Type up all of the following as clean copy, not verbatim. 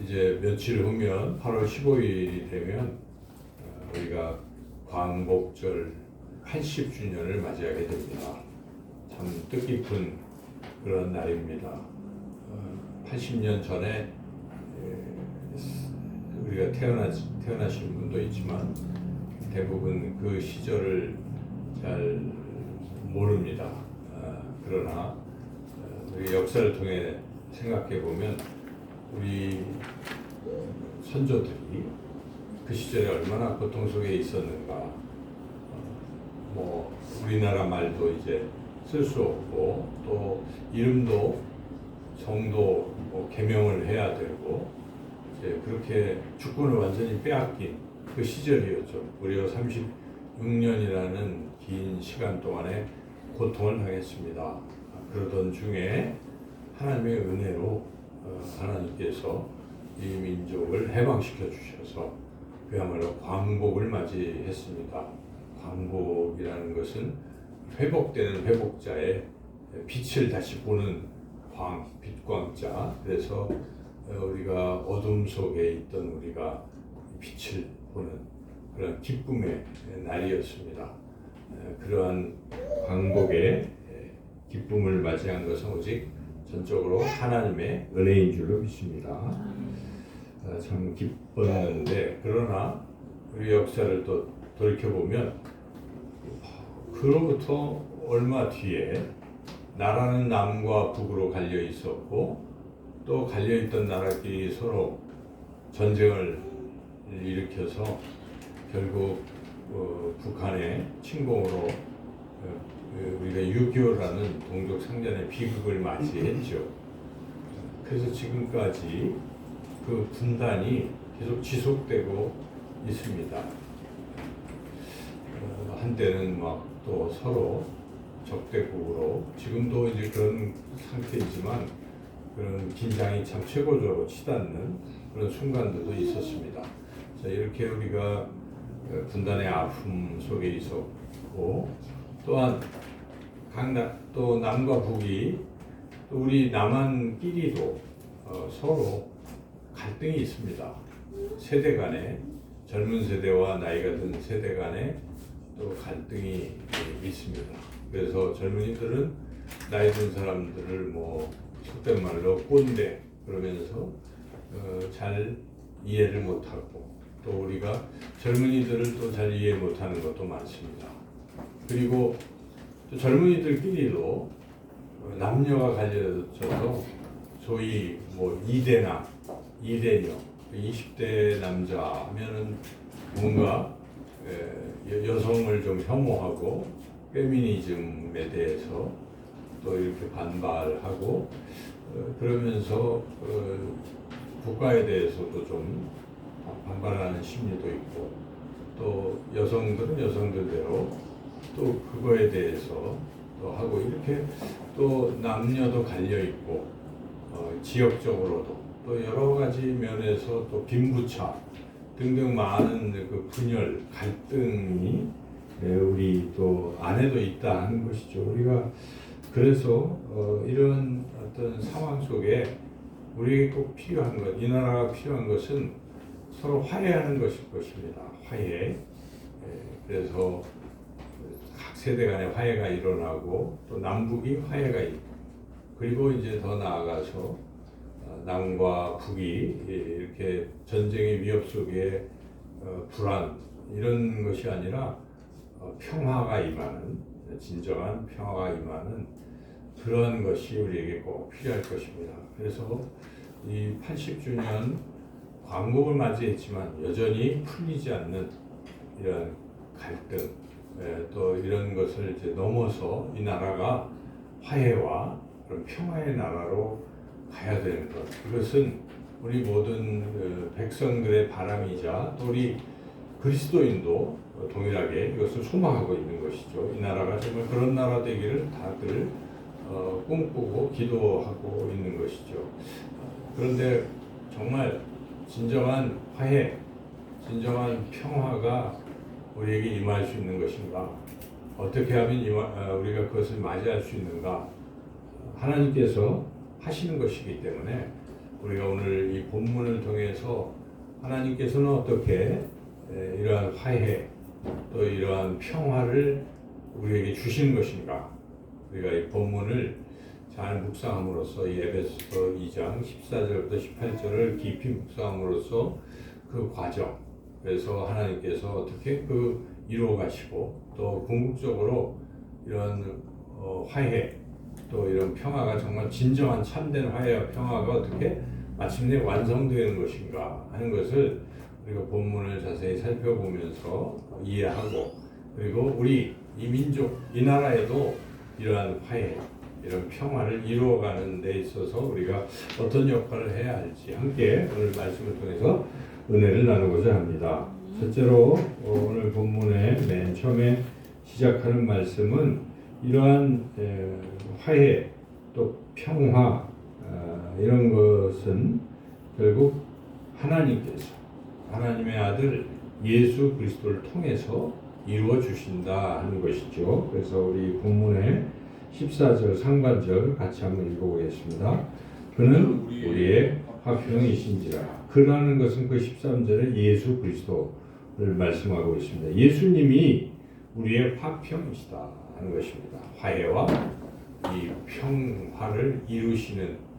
이제 며칠 후면 8월 15일이 되면 우리가 광복절 80주년을 맞이하게 됩니다. 참 뜻깊은 그런 날입니다. 80년 전에 우리가 태어나신 분도 있지만 대부분 그 시절을 잘 모릅니다. 그러나 우리 역사를 통해 생각해 보면 우리 선조들이 그 시절에 얼마나 고통 속에 있었는가. 뭐 우리나라 말도 이제 쓸 수 없고 또 이름도 성도 개명을 해야 되고 이제 그렇게 주권을 완전히 빼앗긴 그 시절이었죠. 무려 36년이라는 긴 시간 동안에 고통을 당했습니다. 그러던 중에 하나님의 은혜로 하나님께서 이 민족을 해방시켜 주셔서 그야말로 광복을 맞이했습니다. 광복이라는 것은 회복되는 회복자의 빛을 다시 보는 빛광자. 그래서 우리가 어둠 속에 있던 우리가 빛을 보는 그런 기쁨의 날이었습니다. 그러한 광복의 기쁨을 맞이한 것은 오직 전적으로 하나님의 은혜인 줄로 믿습니다. 참 기뻤는데 그러나 우리 역사를 또 돌이켜보면 그로부터 얼마 뒤에 나라는 남과 북으로 갈려 있었고 또 갈려 있던 나라끼리 서로 전쟁을 일으켜서 결국 북한의 침공으로 우리가 6.25라는 동족 상전의 비극을 맞이했죠. 그래서 지금까지 그 분단이 계속 지속되고 있습니다. 한때는 막 또 서로 적대국으로 지금도 이제 그런 상태이지만 그런 긴장이 참 최고조로 치닫는 그런 순간들도 있었습니다. 자, 이렇게 우리가 분단의 아픔 속에 있었고 또한 또 남과 북이 또 우리 남한끼리도 서로 갈등이 있습니다. 세대 간에 젊은 세대와 나이가 든 세대 간에 또 갈등이 있습니다. 그래서 젊은이들은 나이 든 사람들을 뭐 속된 말로 꼰대 그러면서 잘 이해를 못하고 또 우리가 젊은이들을 또 잘 이해 못하는 것도 많습니다. 그리고 또 젊은이들끼리도 남녀가 갈려져서 소위 뭐 이대남, 이대녀, 20대 남자 하면은 뭔가 여성을 좀 혐오하고 페미니즘에 대해서 또 이렇게 반발하고 그러면서 국가에 대해서도 좀 반발하는 심리도 있고 또 여성들은 여성들대로 또 그거에 대해서 또 하고 이렇게 또 남녀도 갈려 있고 지역적으로도 또 여러 가지 면에서 또 빈부차 등등 많은 그 분열 갈등이 우리 또 안에도 있다 하는 것이죠. 우리가 그래서 이런 어떤 상황 속에 우리에게 꼭 필요한 것, 이 나라가 필요한 것은 서로 화해하는 것일 것입니다. 화해. 그래서 각 세대 간의 화해가 일어나고 또 남북이 화해가 있고 그리고 이제 더 나아가서 남과 북이 이렇게 전쟁의 위협 속에 불안 이런 것이 아니라 평화가 임하는 진정한 평화가 임하는 그런 것이 우리에게 꼭 필요할 것입니다. 그래서 이 80주년 광복을 맞이했지만 여전히 풀리지 않는 이런 갈등 또 이런 것을 이제 넘어서 이 나라가 화해와 그런 평화의 나라로 가야 되는 것. 이것은 우리 모든 백성들의 바람이자 또 우리 그리스도인도 동일하게 이것을 소망하고 있는 것이죠. 이 나라가 정말 그런 나라 되기를 다들 꿈꾸고 기도하고 있는 것이죠. 그런데 정말 진정한 화해, 진정한 평화가 우리에게 임할 수 있는 것인가? 어떻게 하면 우리가 그것을 맞이할 수 있는가? 하나님께서 하시는 것이기 때문에 우리가 오늘 이 본문을 통해서 하나님께서는 어떻게 이러한 화해 또 이러한 평화를 우리에게 주시는 것인가, 우리가 이 본문을 잘 묵상함으로써 이 에베소서 2장 14절부터 18절을 깊이 묵상함으로써 그 과정, 그래서 하나님께서 어떻게 이루어 가시고 또 궁극적으로 이런 화해 또 이런 평화가 정말 진정한 참된 화해와 평화가 어떻게 마침내 완성되는 것인가 하는 것을 우리가 본문을 자세히 살펴보면서 이해하고, 그리고 우리 이 민족, 이 나라에도 이러한 화해, 이런 평화를 이루어가는 데 있어서 우리가 어떤 역할을 해야 할지 함께 오늘 말씀을 통해서 은혜를 나누고자 합니다. 첫째로 오늘 본문의 맨 처음에 시작하는 말씀은 이러한 화해 또 평화, 이런 것은 결국 하나님께서 하나님의 아들 예수 그리스도를 통해서 이루어 주신다 하는 것이죠. 그래서 우리 본문의 14절 상반절 같이 한번 읽어보겠습니다. 그는 우리의 화평이신지라. 그라는 것은 그 13절에 예수 그리스도를 말씀하고 있습니다. 예수님이 우리의 화평이시다 하는 것입니다. 화해와 이 평화를 이루시는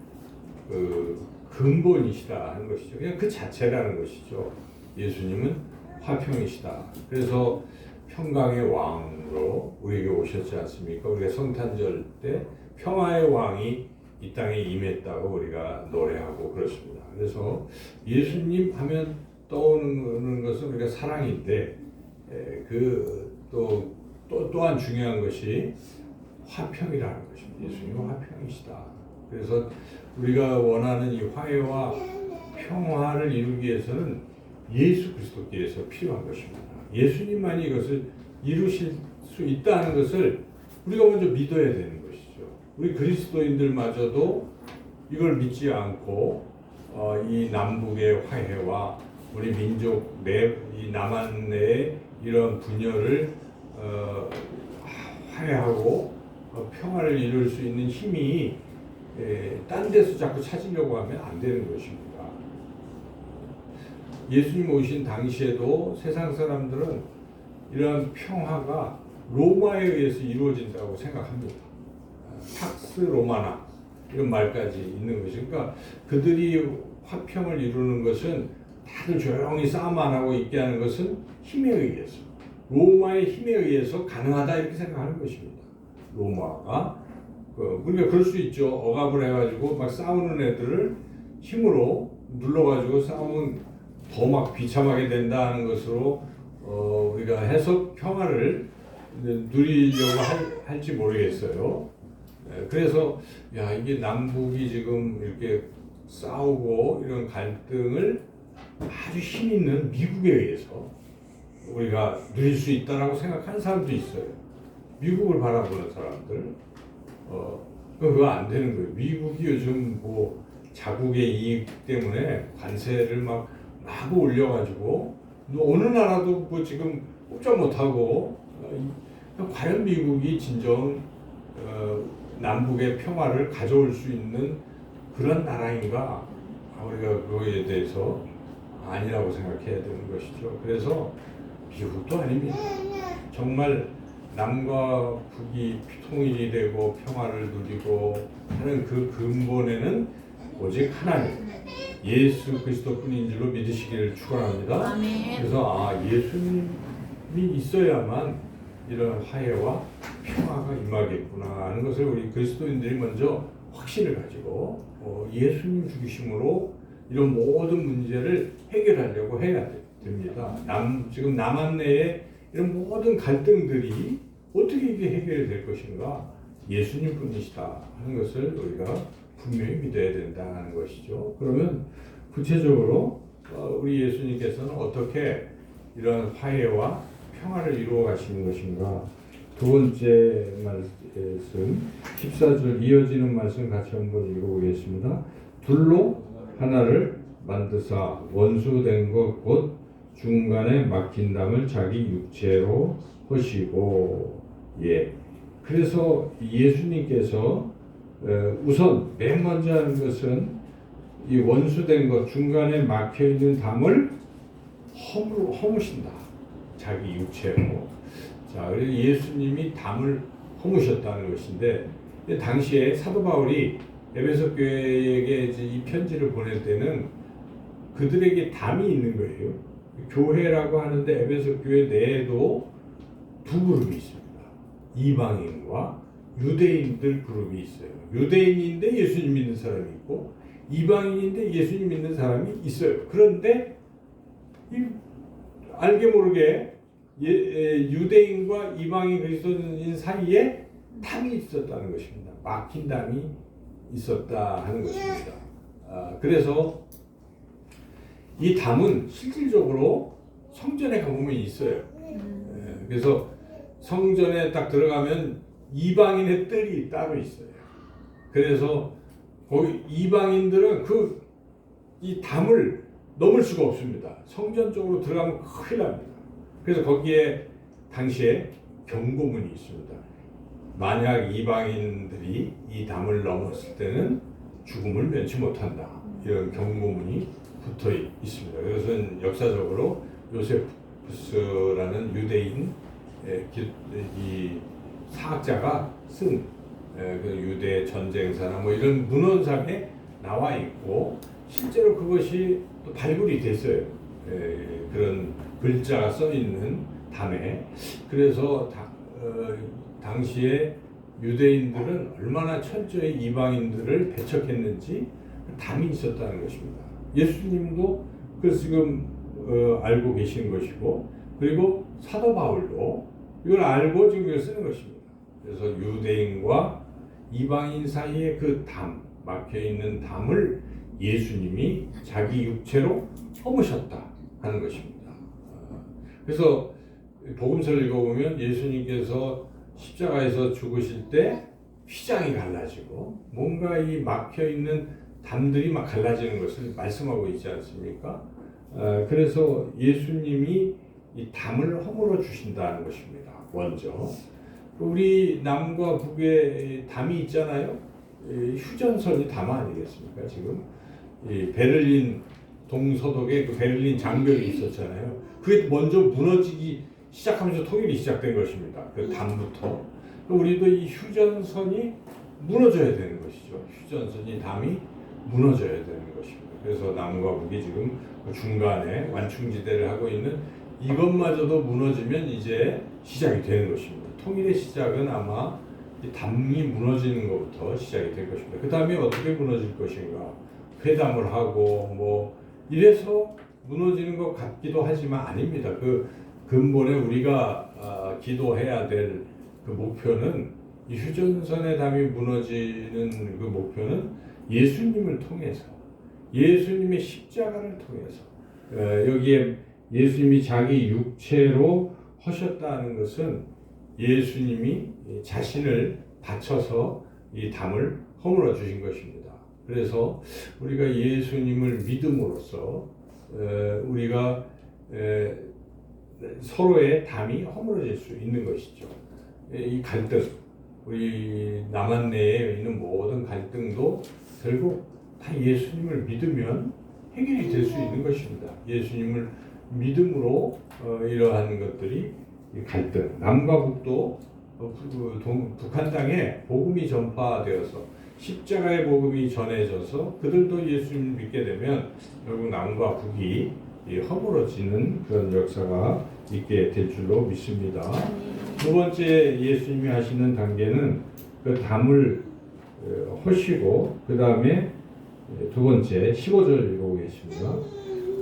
그 근본이시다 하는 것이죠. 그냥 그 자체라는 것이죠. 예수님은 화평이시다. 그래서 평강의 왕으로 우리에게 오셨지 않습니까? 우리가 성탄절 때 평화의 왕이 이 땅에 임했다고 우리가 노래하고 그렇습니다. 그래서 예수님 하면 떠오르는 것은 우리가 사랑인데, 또한 중요한 것이 화평이라는 것입니다. 예수님은 화평이시다. 그래서 우리가 원하는 이 화해와 평화를 이루기 위해서는 예수 그리스도께서 필요한 것입니다. 예수님만이 이것을 이루실 수 있다는 것을 우리가 먼저 믿어야 되는 것이죠. 우리 그리스도인들마저도 이걸 믿지 않고 이 남북의 화해와 우리 민족 이 남한 내의 이런 분열을 화해하고 평화를 이룰 수 있는 힘이 딴 데서 자꾸 찾으려고 하면 안 되는 것입니다. 예수님 오신 당시에도 세상 사람들은 이러한 평화가 로마에 의해서 이루어진다고 생각합니다. 팍스 로마나 이런 말까지 있는 것이, 그러니까 그들이 화평을 이루는 것은 다들 조용히 싸움 안 하고 있게 하는 것은 힘에 의해서, 로마의 힘에 의해서 가능하다 이렇게 생각하는 것입니다. 로마가 우리가 그럴 수 있죠. 억압을 해가지고 막 싸우는 애들을 힘으로 눌러가지고 싸우면 더 막 비참하게 된다는 것으로 우리가 해서 평화를 누리려고 할지 모르겠어요. 그래서 이게 남북이 지금 이렇게 싸우고 이런 갈등을 아주 힘 있는 미국에 의해서 우리가 누릴 수 있다라고 생각하는 사람도 있어요. 미국을 바라보는 사람들. 그거 안 되는 거예요. 미국이 요즘 뭐 자국의 이익 때문에 관세를 막 마구 올려가지고 어느 나라도 뭐 지금 꼼짝 못하고, 과연 미국이 진정 남북의 평화를 가져올 수 있는 그런 나라인가? 우리가 그거에 대해서 아니라고 생각해야 되는 것이죠. 그래서 미국도 아닙니다. 정말 남과 북이 통일이 되고 평화를 누리고 하는 그 근본에는 오직 하나님, 예수 그리스도뿐인 줄로 믿으시기를 축원합니다. 아멘. 그래서 예수님이 있어야만 이런 화해와 평화가 임하겠구나 하는 것을 우리 그리스도인들이 먼저 확신을 가지고 예수님 죽이심으로 이런 모든 문제를 해결하려고 해야 됩니다. 지금 남한 내에 이런 모든 갈등들이 어떻게 이게 해결이 될 것인가? 예수님 뿐이시다 하는 것을 우리가 분명히 믿어야 된다는 것이죠. 그러면 구체적으로 우리 예수님께서는 어떻게 이런 화해와 평화를 이루어 가시는 것인가? 두 번째 말씀 14절 이어지는 말씀 같이 한번 읽어보겠습니다. 둘로 하나를 만드사 원수된 것 곧 중간에 막힌 담을 자기 육체로 하시고. 그래서 예수님께서 우선 맨 먼저 하는 것은 이 원수된 것 중간에 막혀 있는 담을 허무신다. 자기 육체로. 자, 그래서 예수님이 담을 허무셨다는 것인데 당시에 사도 바울이 에베소 교회에게 이 편지를 보낼 때는 그들에게 담이 있는 거예요. 교회라고 하는데 에베소 교회 내에도 두 그룹이 있습니다. 이방인과 유대인들 그룹이 있어요. 유대인인데 예수님 믿는 사람이 있고 이방인인데 예수님 믿는 사람이 있어요. 그런데 알게 모르게 유대인과 이방인 그리스도인 사이에 담이 있었다는 것입니다. 막힌 담이 있었다 하는 것입니다. 그래서 이 담은 실질적으로 성전에 가보면 있어요. 그래서 성전에 딱 들어가면 이방인의 뜰이 따로 있어요. 그래서 거기 이방인들은 이 담을 넘을 수가 없습니다. 성전 쪽으로 들어가면 큰일 납니다. 그래서 거기에 당시에 경고문이 있습니다. 만약 이방인들이 이 담을 넘었을 때는 죽음을 면치 못한다. 이런 경고문이 붙어 있습니다. 그것은 역사적으로 요세푸스라는 유대인 이 사학자가 쓴 그 유대 전쟁사나 뭐 이런 문헌상에 나와 있고 실제로 그것이 또 발굴이 됐어요. 그런 글자가 써 있는 담에. 그래서 당시에 유대인들은 얼마나 철저히 이방인들을 배척했는지 담이 있었다는 것입니다. 예수님도 그 지금 알고 계신 것이고, 그리고 사도 바울도 이걸 알고 지금 이걸 쓰는 것입니다. 그래서 유대인과 이방인 사이에 그 담, 막혀 있는 담을 예수님이 자기 육체로 허무셨다 하는 것입니다. 그래서 복음서를 읽어보면 예수님께서 십자가에서 죽으실 때 휘장이 갈라지고 뭔가 이 막혀 있는 담들이 막 갈라지는 것을 말씀하고 있지 않습니까? 그래서 예수님이 이 담을 허물어 주신다는 것입니다. 먼저 우리 남과 북에 담이 있잖아요. 휴전선이 담 아니겠습니까? 지금 이 베를린 동서독에 그 베를린 장벽이 있었잖아요. 그게 먼저 무너지기 시작하면서 통일이 시작된 것입니다. 그 담부터. 우리도 이 휴전선이 무너져야 되는 것이죠. 휴전선이 담이 무너져야 되는 것입니다. 그래서 남과 북이 지금 중간에 완충지대를 하고 있는 이것마저도 무너지면 이제 시작이 되는 것입니다. 통일의 시작은 아마 이 담이 무너지는 것부터 시작이 될 것입니다. 그 다음에 어떻게 무너질 것인가? 회담을 하고 뭐 이래서 무너지는 것 같기도 하지만 아닙니다. 그 근본에 우리가 기도해야 될 그 목표는 이 휴전선의 담이 무너지는 그 목표는 예수님을 통해서 예수님의 십자가를 통해서 여기에 예수님이 자기 육체로 하셨다는 것은 예수님이 자신을 바쳐서 이 담을 허물어 주신 것입니다. 그래서 우리가 예수님을 믿음으로써 우리가 서로의 담이 허물어질 수 있는 것이죠. 이 갈등, 우리 남한 내에 있는 모든 갈등도 결국 다 예수님을 믿으면 해결이 될 수 있는 것입니다. 예수님을 믿음으로 이러한 것들이 갈등, 남과 북도 북한 땅에 복음이 전파되어서 십자가의 복음이 전해져서 그들도 예수님을 믿게 되면 결국 남과 북이 허물어지는 그런 역사가 있게 될 줄로 믿습니다. 두 번째 예수님이 하시는 단계는 그 담을 허시고 그 다음에 두 번째 15절 읽어보겠습니다.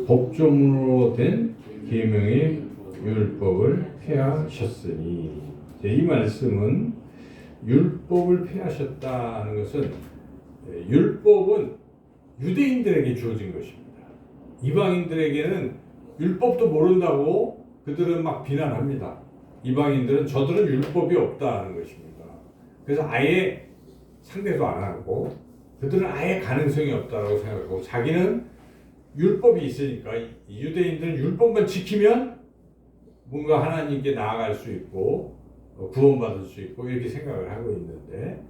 법조문으로 된 계명의 율법을 폐하셨으니, 이 말씀은 율법을 폐하셨다는 것은 율법은 유대인들에게 주어진 것입니다. 이방인들에게는 율법도 모른다고 그들은 막 비난합니다. 이방인들은 저들은 율법이 없다는 것입니다. 그래서 아예 상대도 안 하고 그들은 아예 가능성이 없다고 생각하고 자기는 율법이 있으니까 유대인들은 율법만 지키면 뭔가 하나님께 나아갈 수 있고 구원받을 수 있고 이렇게 생각을 하고 있는데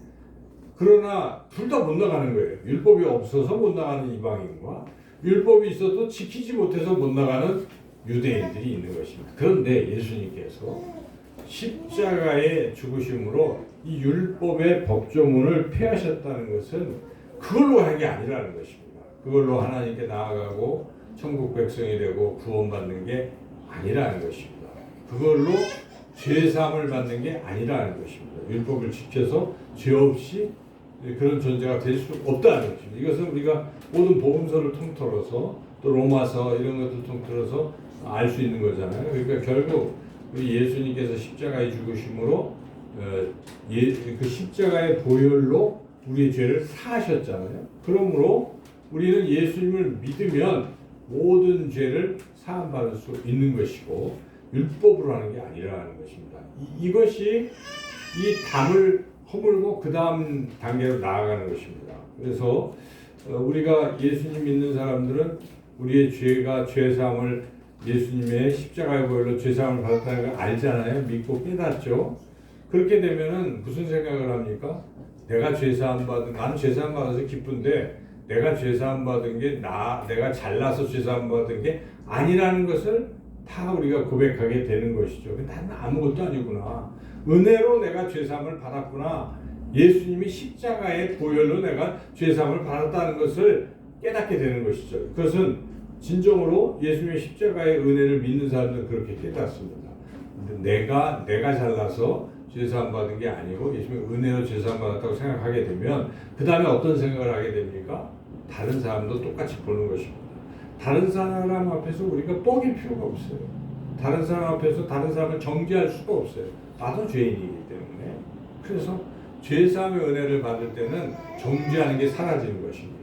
그러나 둘 다 못 나가는 거예요. 율법이 없어서 못 나가는 이방인과 율법이 있어도 지키지 못해서 못 나가는 유대인들이 있는 것입니다. 그런데 예수님께서 십자가의 죽으심으로 이 율법의 법조문을 폐하셨다는 것은 그걸로 한 게 아니라는 것입니다. 그걸로 하나님께 나아가고 천국 백성이 되고 구원받는 게 아니라는 것입니다. 그걸로 죄사함을 받는 게 아니라는 것입니다. 율법을 지켜서 죄 없이 그런 존재가 될 수 없다는 것입니다. 이것은 우리가 모든 복음서를 통틀어서 또 로마서 이런 것들 통틀어서 알 수 있는 거잖아요. 그러니까 결국 우리 예수님께서 십자가에 죽으심으로 그 십자가의 보혈로 우리의 죄를 사하셨잖아요. 그러므로 우리는 예수님을 믿으면 모든 죄를 사함받을 수 있는 것이고 율법으로 하는 게 아니라는 것입니다. 이것이 이 담을 허물고 그 다음 단계로 나아가는 것입니다. 그래서 우리가 예수님 믿는 사람들은 우리의 죄가 죄사함을 예수님의 십자가의 보혈로 죄사함을 받았다는 걸 알잖아요. 믿고 깨닫죠. 그렇게 되면은 무슨 생각을 합니까? 내가 죄사함 받은, 나는 죄사함 받아서 기쁜데 내가 죄사함 받은 게 내가 잘나서 죄사함 받은 게 아니라는 것을 다 우리가 고백하게 되는 것이죠. 나는 아무것도 아니구나. 은혜로 내가 죄사함을 받았구나. 예수님이 십자가의 보혈로 내가 죄사함을 받았다는 것을 깨닫게 되는 것이죠. 그것은 진정으로 예수님의 십자가의 은혜를 믿는 사람들은 그렇게 깨닫습니다. 근데 내가 잘나서 죄사함 받은 게 아니고 예수님의 은혜로 죄사함 받았다고 생각하게 되면 그 다음에 어떤 생각을 하게 됩니까? 다른 사람도 똑같이 보는 것입니다. 다른 사람 앞에서 우리가 뻐길 필요가 없어요. 다른 사람 앞에서 다른 사람을 정죄할 수가 없어요. 나도 죄인이기 때문에. 그래서 죄사함의 은혜를 받을 때는 정죄하는 게 사라지는 것입니다.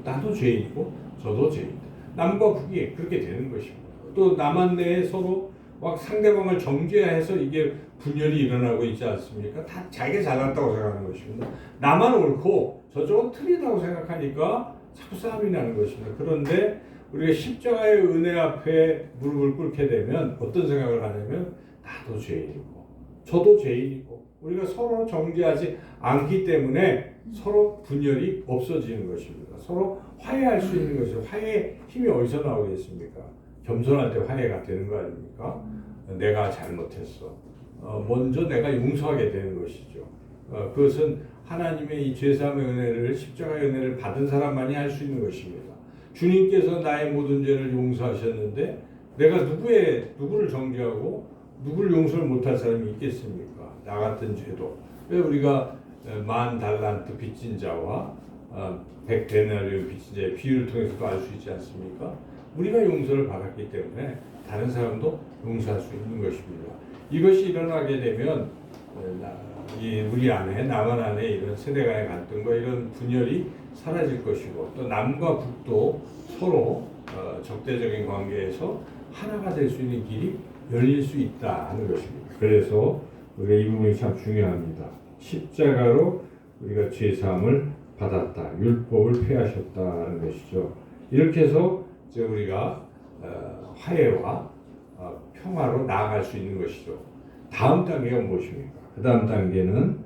나도 죄인이고 저도 죄인이다. 남과 북이 그렇게 되는 것입니다. 또 남한 내에 서로 막 상대방을 정죄해서 이게 분열이 일어나고 있지 않습니까? 다 자기가 잘났다고 생각하는 것입니다. 나만 옳고 저쪽은 틀리다고 생각하니까 자꾸 싸움이 나는 것입니다. 그런데 우리가 십자가의 은혜 앞에 무릎을 꿇게 되면 어떤 생각을 하냐면 나도 죄인이고 저도 죄인이고 우리가 서로 정죄하지 않기 때문에 서로 분열이 없어지는 것입니다. 서로 화해할 수 있는 것이죠. 화해의 힘이 어디서 나오겠습니까? 겸손할 때 화해가 되는 거 아닙니까? 내가 잘못했어. 먼저 내가 용서하게 되는 것이죠. 그것은 하나님의 이 죄사함의 은혜를 십자가의 은혜를 받은 사람만이 할 수 있는 것입니다. 주님께서 나의 모든 죄를 용서하셨는데 내가 누구를 정죄하고 누구를 용서를 못할 사람이 있겠습니까? 나 같은 죄도. 왜 우리가 10,000달란트 빚진 자와 100데나리온 빚진 자의 비유를 통해서도 알 수 있지 않습니까? 우리가 용서를 받았기 때문에 다른 사람도 용서할 수 있는 것입니다. 이것이 일어나게 되면 우리 안에 남한 안에 이런 세대 간의 갈등과 이런 분열이 사라질 것이고 또 남과 북도 서로 적대적인 관계에서 하나가 될 수 있는 길이 열릴 수 있다 하는 것입니다. 그래서 우리가 이 부분이 참 중요합니다. 십자가로 우리가 죄사함을 받았다. 율법을 폐하셨다는 것이죠. 이렇게 해서 이제 우리가 화해와 평화로 나아갈 수 있는 것이죠. 다음 단계가 무엇입니까? 그 다음 단계는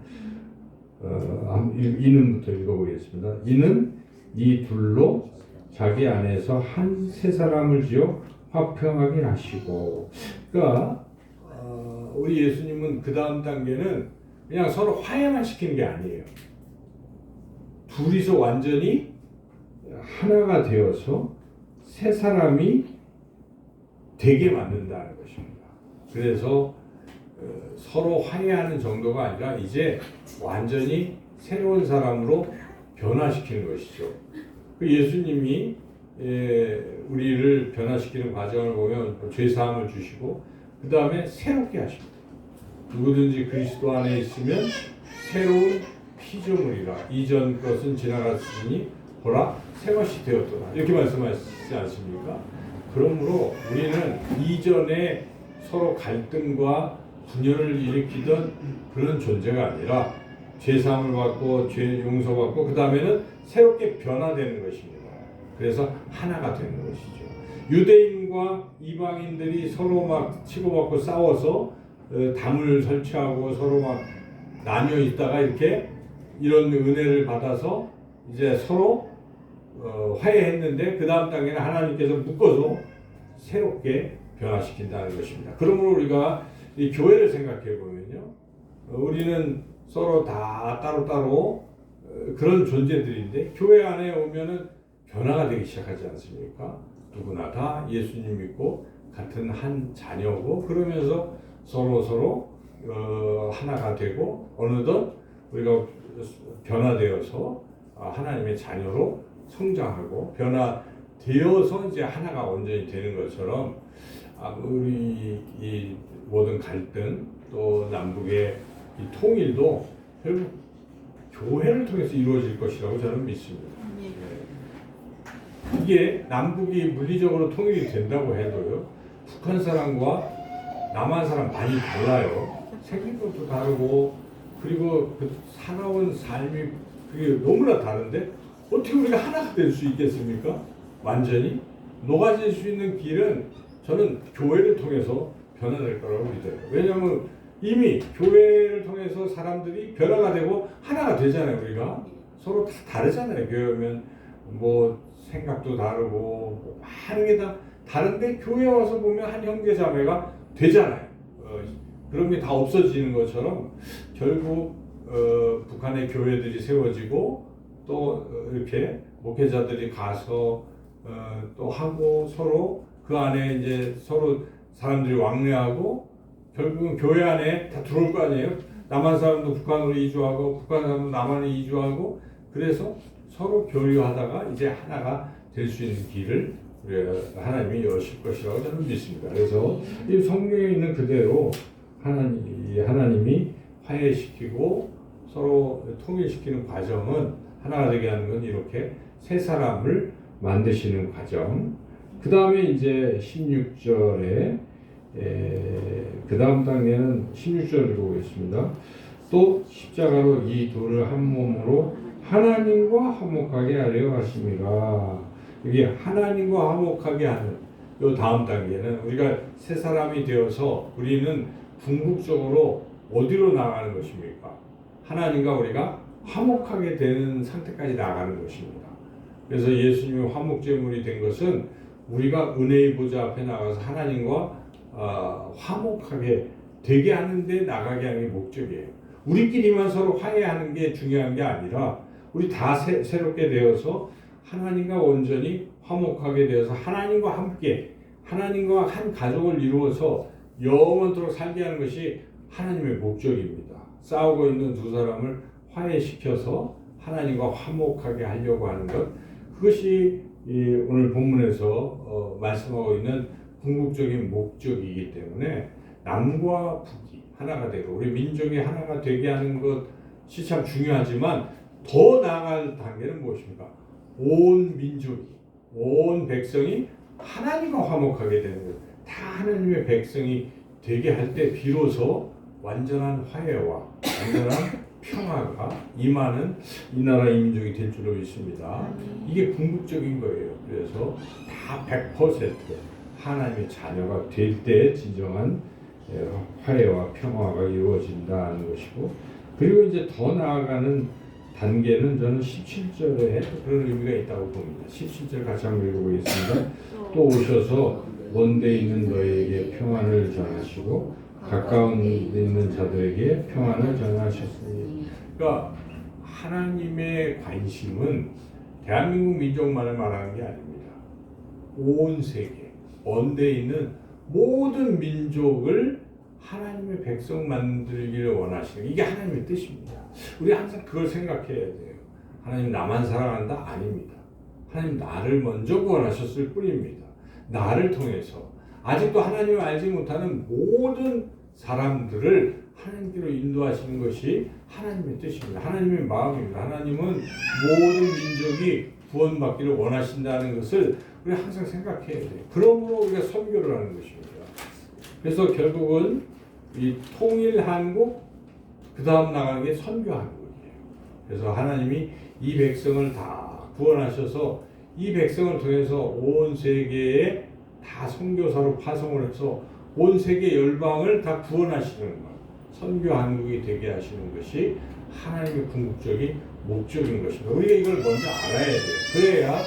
이는부터 읽어보겠습니다. 이는 이 둘로 자기 안에서 한 세 사람을 지어 화평하게 하시고, 그러니까 우리 예수님은 그 다음 단계는 그냥 서로 화해만 시키는 게 아니에요. 둘이서 완전히 하나가 되어서 세 사람이 되게 만든다는 것입니다. 그래서 서로 화해하는 정도가 아니라 이제 완전히 새로운 사람으로 변화시키는 것이죠. 그 예수님이 우리를 변화시키는 과정을 보면 죄사함을 주시고 그 다음에 새롭게 하십니다. 누구든지 그리스도 안에 있으면 새로운 피조물이라 이전 것은 지나갔으니 보라 새 것이 되었더라 이렇게 말씀하시지 않습니까? 그러므로 우리는 이전에 서로 갈등과 분열을 일으키던 그런 존재가 아니라 죄사함을 받고 죄 용서받고 그 다음에는 새롭게 변화되는 것입니다. 그래서 하나가 되는 것이죠. 유대인과 이방인들이 서로 막 치고받고 싸워서 담을 설치하고 서로 막 나뉘어 있다가 이렇게 이런 은혜를 받아서 이제 서로 화해했는데 그 다음 단계는 하나님께서 묶어서 새롭게 변화시킨다는 것입니다. 그러므로 우리가 이 교회를 생각해 보면요, 우리는 서로 다 따로따로 그런 존재들인데 교회 안에 오면은 변화가 되기 시작하지 않습니까? 누구나 다 예수님 믿고 같은 한 자녀고, 그러면서 서로 하나가 되고 어느덧 우리가 변화되어서 하나님의 자녀로 성장하고 변화되어서 이제 하나가 온전히 되는 것처럼, 우리 이 모든 갈등 또 남북의 이 통일도 결국 교회를 통해서 이루어질 것이라고 저는 믿습니다. 이게 남북이 물리적으로 통일이 된다고 해도요, 북한 사람과 남한 사람 많이 달라요. 생긴 것도 다르고, 그리고 그 살아온 삶이 그게 너무나 다른데 어떻게 우리가 하나가 될 수 있겠습니까? 완전히 녹아질 수 있는 길은 저는 교회를 통해서 변화될 거라고 믿어요. 왜냐하면 이미 교회를 통해서 사람들이 변화가 되고 하나가 되잖아요. 우리가 서로 다 다르잖아요. 교회 오면 뭐 생각도 다르고 뭐 많은 게 다 다른데 교회 와서 보면 한 형제 자매가 되잖아요. 그런 게 다 없어지는 것처럼 결국 북한의 교회들이 세워지고 또 이렇게 목회자들이 가서 또 하고 서로 그 안에 이제 서로 사람들이 왕래하고 결국은 교회 안에 다 들어올 거 아니에요. 남한 사람도 북한으로 이주하고 북한 사람도 남한에 이주하고, 그래서 서로 교류하다가 이제 하나가 될 수 있는 길을 하나님이 여실 것이라고 저는 믿습니다. 그래서 이 성경에 있는 그대로 하나님이 화해시키고 서로 통일시키는 과정은, 하나가 되게 하는 건 이렇게 세 사람을 만드시는 과정. 그 다음에 이제 16절에 그 다음 단계는 16절을 보겠습니다. 또 십자가로 이 둘을 한 몸으로 하나님과 화목하게 하려 하심이라. 이게 하나님과 화목하게 하는 요 다음 단계는, 우리가 세 사람이 되어서 우리는 궁극적으로 어디로 나가는 것입니까? 하나님과 우리가 화목하게 되는 상태까지 나가는 것입니다. 그래서 예수님이 화목제물이 된 것은 우리가 은혜의 보좌 앞에 나가서 하나님과 화목하게 되게 하는데 나가게 하는 게 목적이에요. 우리끼리만 서로 화해하는 게 중요한 게 아니라 우리 다 새롭게 되어서 하나님과 온전히 화목하게 되어서 하나님과 함께 하나님과 한 가족을 이루어서 영원토록 살게 하는 것이 하나님의 목적입니다. 싸우고 있는 두 사람을 화해시켜서 하나님과 화목하게 하려고 하는 것, 그것이 오늘 본문에서 말씀하고 있는 궁극적인 목적이기 때문에 남과 북이 하나가 되고 우리 민족이 하나가 되게 하는 것이 참 중요하지만, 더 나아갈 단계는 무엇입니까? 온 민족이, 온 백성이 하나님과 화목하게 되는 것, 다 하나님의 백성이 되게 할 때 비로소 완전한 화해와 완전한 평화가 임하는 이 나라 이 민족이 될 줄로 믿습니다. 이게 궁극적인 거예요. 그래서 다 100% 하나님의 자녀가 될 때 진정한 화해와 평화가 이루어진다는 것이고, 그리고 이제 더 나아가는 단계는 저는 17절에 그런 의미가 있다고 봅니다. 17절 같이 한번 읽어보겠습니다. 또 오셔서 먼데 있는 너희에게 평안을 전하시고 가까운 데 있는 자들에게 평안을 전하셨으니. 그러니까 하나님의 관심은 대한민국 민족만을 말하는 게 아닙니다. 온 세계, 언데 있는 모든 민족을 하나님의 백성 만들기를 원하시는, 이게 하나님의 뜻입니다. 우리 항상 그걸 생각해야 돼요. 하나님 나만 사랑한다? 아닙니다. 하나님 나를 먼저 구원하셨을 뿐입니다. 나를 통해서 아직도 하나님을 알지 못하는 모든 사람들을 하나님께로 인도하시는 것이 하나님의 뜻입니다. 하나님의 마음입니다. 하나님은 모든 민족이 구원받기를 원하신다는 것을 우리가 항상 생각해야 돼요. 그러므로 우리가 선교를 하는 것입니다. 그래서 결국은 이 통일 한국, 그 다음 나가는 게 선교 한국이에요. 그래서 하나님이 이 백성을 다 구원하셔서 이 백성을 통해서 온 세계에 다 선교사로 파송을 해서 온 세계 열방을 다 구원하시는 것, 선교 한국이 되게 하시는 것이 하나님의 궁극적인 목적인 것입니다. 우리가 이걸 먼저 알아야 돼요. 그래야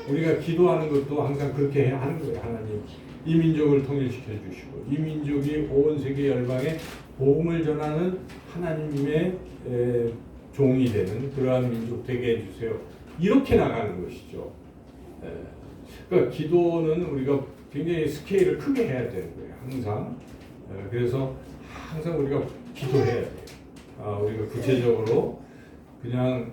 우리가 기도하는 것도 항상 그렇게 하는 거예요. 하나님 이 민족을 통일시켜 주시고 이 민족이 온 세계 열방에 복음을 전하는 하나님의 종이 되는 그러한 민족 되게 해주세요. 이렇게 나가는 것이죠. 그러니까 기도는 우리가 굉장히 스케일을 크게 해야 되는 거예요. 항상. 그래서 항상 우리가 기도해야 돼요. 우리가 구체적으로 그냥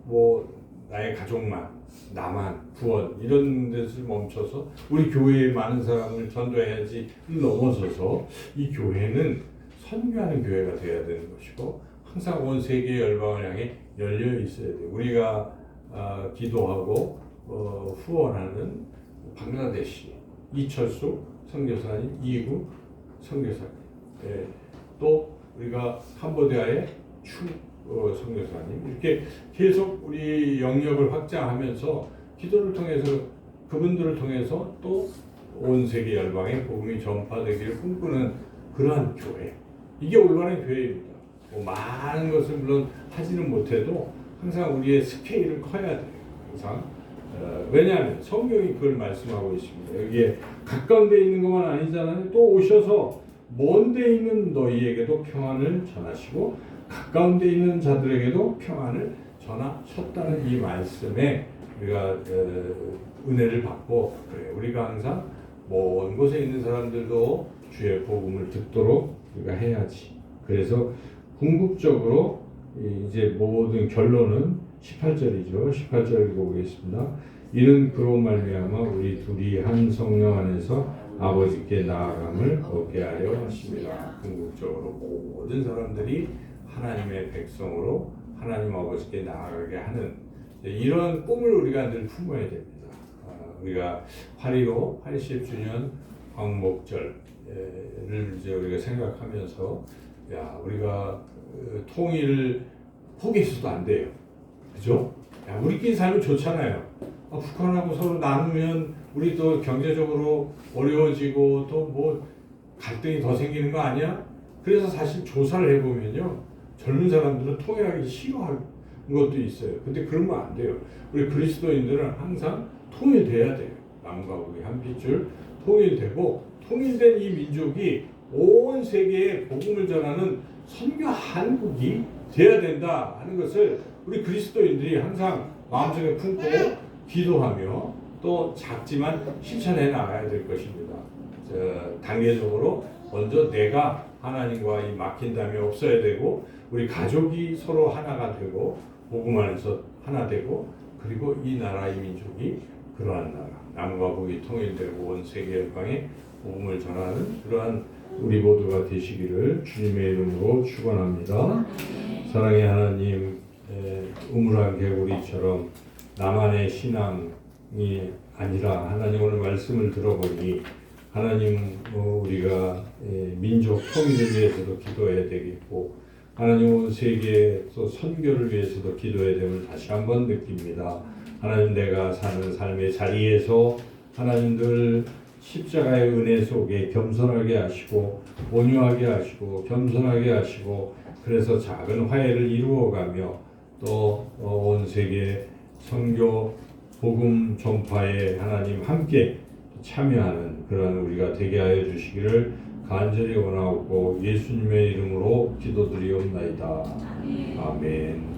뭐 나의 가족만, 나만, 구원 이런 데서 멈춰서 우리 교회에 많은 사람을 전도해야지 넘어서서 이 교회는 선교하는 교회가 되어야 되는 것이고 항상 온 세계 열방을 향해 열려 있어야 돼요. 우리가 기도하고 후원하는 방글라데시 이철수 선교사님, 이구 선교사님, 또 우리가 캄보디아의 추 선교사님 이렇게 계속 우리 영역을 확장하면서 기도를 통해서 그분들을 통해서 또 온 세계 열방에 복음이 전파되기를 꿈꾸는 그러한 교회, 이게 올바른 교회입니다. 뭐 많은 것을 물론 하지는 못해도 항상 우리의 스케일은 커야 돼요. 항상 왜냐하면 성경이 그걸 말씀하고 있습니다. 여기에 가까운 데 있는 것만 아니잖아요. 또 오셔서 먼 데 있는 너희에게도 평안을 전하시고 가까운 데 있는 자들에게도 평안을 전하셨다는 이 말씀에 우리가 은혜를 받고 그래 우리가 항상 먼 곳에 있는 사람들도 주의 복음을 듣도록 우리가 해야지. 그래서 궁극적으로 이제 모든 결론은 18절이죠. 18절 읽어보겠습니다. 이는 그로 말미암아 우리 둘이 한 성령 안에서 아버지께 나아감을 얻게 하려 하십니다. 궁극적으로 모든 사람들이 하나님의 백성으로 하나님 아버지께 나아가게 하는 이런 꿈을 우리가 늘 품어야 됩니다. 우리가 8.15 80주년 광목절을 이제 우리가 생각하면서 야 우리가 통일을 포기해서도 안 돼요. 그죠? 야, 우리끼리 살면 좋잖아요. 북한하고 서로 나누면 우리 또 경제적으로 어려워지고 또 뭐 갈등이 더 생기는 거 아니야? 그래서 사실 조사를 해보면요. 젊은 사람들은 통일하기 싫어하는 것도 있어요. 근데 그런 거 안 돼요. 우리 그리스도인들은 항상 통일돼야 돼요. 남과 북이 한 핏줄 통일되고 통일된 이 민족이 온 세계에 복음을 전하는 선교 한국이 돼야 된다 하는 것을 우리 그리스도인들이 항상 마음속에 품고 기도하며 또 작지만 실천해 나가야 될 것입니다. 단계적으로 먼저 내가 하나님과 이 막힌담이 없어야 되고 우리 가족이 서로 하나가 되고 복음 안에서 하나 되고 그리고 이 나라 이 민족이 그러한 나라 남과 북이 통일되고 온 세계 열방에 복음을 전하는 그러한 우리 모두가 되시기를 주님의 이름으로 축원합니다. 사랑의 하나님, 우물한 개구리처럼 나만의 신앙이 아니라 하나님 오늘 말씀을 들어보니 하나님 우리가 민족 통일을 위해서도 기도해야 되겠고 하나님 온 세계 또 선교를 위해서도 기도해야 됨을 다시 한번 느낍니다. 하나님 내가 사는 삶의 자리에서 하나님들 십자가의 은혜 속에 겸손하게 하시고 온유하게 하시고 겸손하게 하시고 그래서 작은 화해를 이루어가며 또 온 세계 선교 복음 전파에 하나님 함께 참여하는 그런 우리가 되게 하여 주시기를 간절히 원하옵고 예수님의 이름으로 기도드리옵나이다. 아멘.